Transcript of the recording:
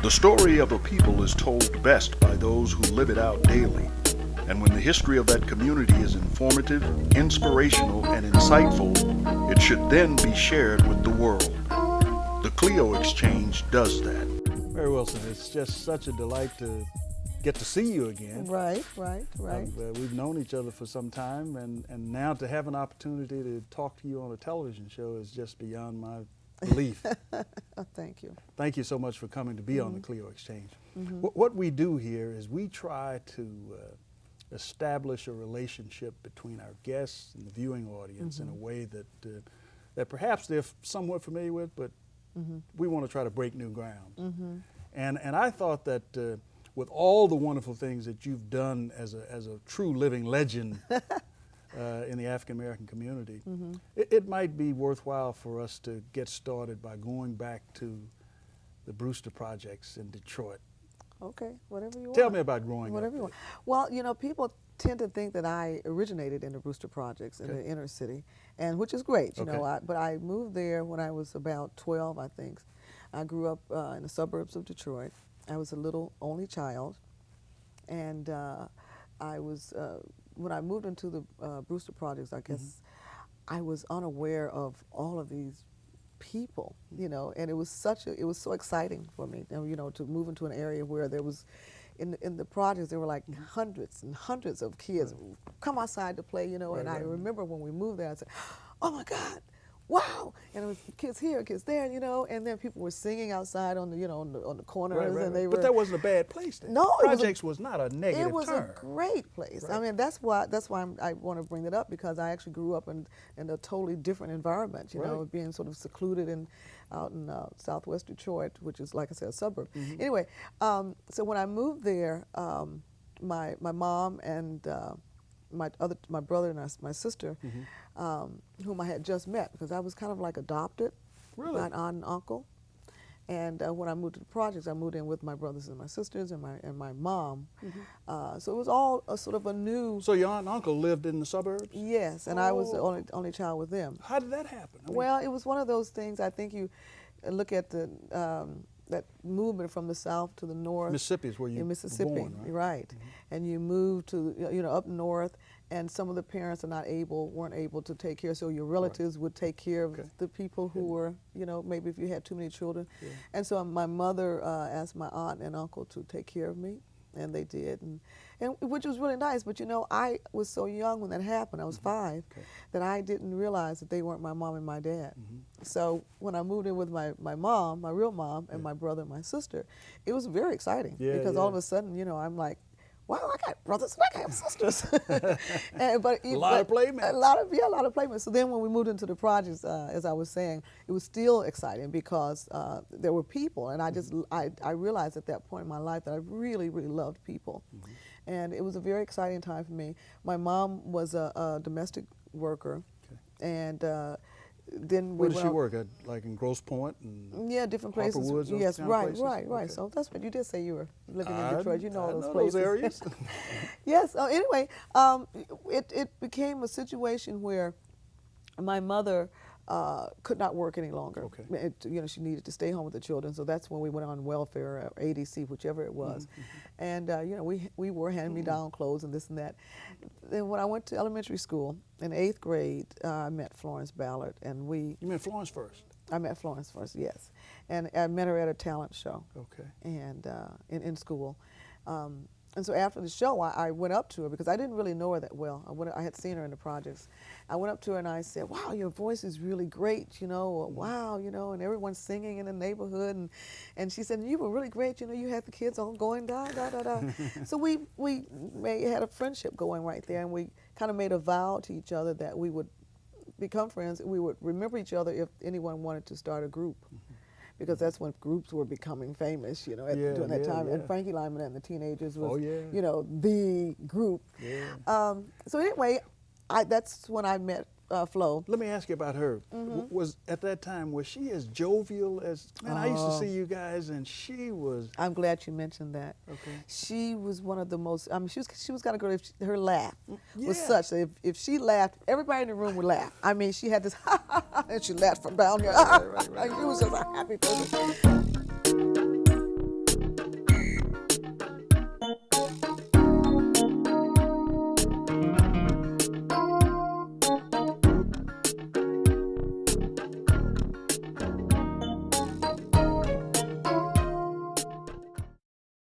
The story of a people is told best by those who live it out daily. And when the history of that community is informative, inspirational, and insightful, it should then be shared with the world. The Clio Exchange does that. Mary Wilson, it's just such a delight to get to see you again. Right. We've known each other for some time, and now to have an opportunity to talk to you on a television show is just beyond my belief. Thank you. Thank you so much for coming to be on the Clio Exchange. What we do here is we try to establish a relationship between our guests and the viewing audience in a way that perhaps they're somewhat familiar with, but we want to try to break new ground. And I thought that with all the wonderful things that you've done as a true living legend in the African American community, it might be worthwhile for us to get started by going back to the Brewster Projects in Detroit. Okay, whatever you want. Tell me about growing whatever up you want. there. Well, you know, people tend to think that I originated in the Brewster Projects in the inner city, and which is great, you know. But I moved there when I was about 12, I think. I grew up in the suburbs of Detroit. I was a little only child, and I was when I moved into the Brewster Projects, I guess I was unaware of all of these people, you know, and it was so exciting for me, you know, to move into an area where there was, in the projects, there were like hundreds and hundreds of kids come outside to play, you know, and I remember when we moved there, I said, oh my God, wow, and it was kids here, kids there, you know, and then people were singing outside on the, you know, on the corners, and they were. But that wasn't a bad place then. No, Projects was not a negative term. It was a great place. I mean, that's why I want to bring it up, because I actually grew up in a totally different environment, you know, being sort of secluded out in southwest Detroit, which is, like I said, a suburb. Anyway, so when I moved there, my mom and my brother and my sister, whom I had just met, because I was kind of like adopted by an aunt and uncle. And when I moved to the projects, I moved in with my brothers and my sisters and my mom. So it was all a sort of a new. So your aunt and uncle lived in the suburbs? Yes, and I was the only child with them. How did that happen? I mean, well, it was one of those things. I think you look at the that movement from the south to the north. Mississippi is where you in Mississippi, were born, right? And you move to, you know, up north, and some of the parents weren't able to take care, so your relatives would take care of the people who were, you know, maybe if you had too many children. And so my mother asked my aunt and uncle to take care of me, and they did, and which was really nice. But you know, I was so young when that happened. I was 5, that I didn't realize that they weren't my mom and my dad. So when I moved in with my mom, my real mom, and my brother and my sister, it was very exciting, because all of a sudden, you know, I'm like, wow, I got brothers and I got sisters. But a lot of playmates. A lot of playmates. So then when we moved into the projects, as I was saying, it was still exciting, because there were people, and I realized at that point in my life that I really, really loved people. And it was a very exciting time for me. My mom was a domestic worker, and then where did she work at? Like in Grosse Pointe and different places. Harper Woods, yes, places? Right. So that's what you did say, you were living in Detroit. You know all those places. Those areas. Yes. Anyway, it became a situation where my mother could not work any longer. You know, she needed to stay home with the children, so that's when we went on welfare, or ADC, whichever it was. And you know, we wore hand-me-down clothes and this and that. Then when I went to elementary school in 8th grade, I met Florence Ballard, and You met Florence first? I met Florence first, yes, and I met her at a talent show. And in school. And so after the show, I went up to her, because I didn't really know her that well. I had seen her in the projects. I went up to her and I said, wow, your voice is really great, you know, or, wow, you know, and everyone's singing in the neighborhood. And she said, you were really great, you know, you had the kids all going da, da, da, da. So we had a friendship going right there, and we kind of made a vow to each other that we would become friends. We would remember each other if anyone wanted to start a group. Because that's when groups were becoming famous, you know, during that time. And Frankie Lyman and the Teenagers was, you know, the group. So anyway, that's when I met Flo. Let me ask you about her. Was at that time, was she as jovial as, man, I used to see you guys, and she was. I'm glad you mentioned that. She was one of the most, I mean, she was kind of girl, her laugh was such that if she laughed, everybody in the room would laugh. I mean, she had this, and she laughed from down here. She was just a happy person.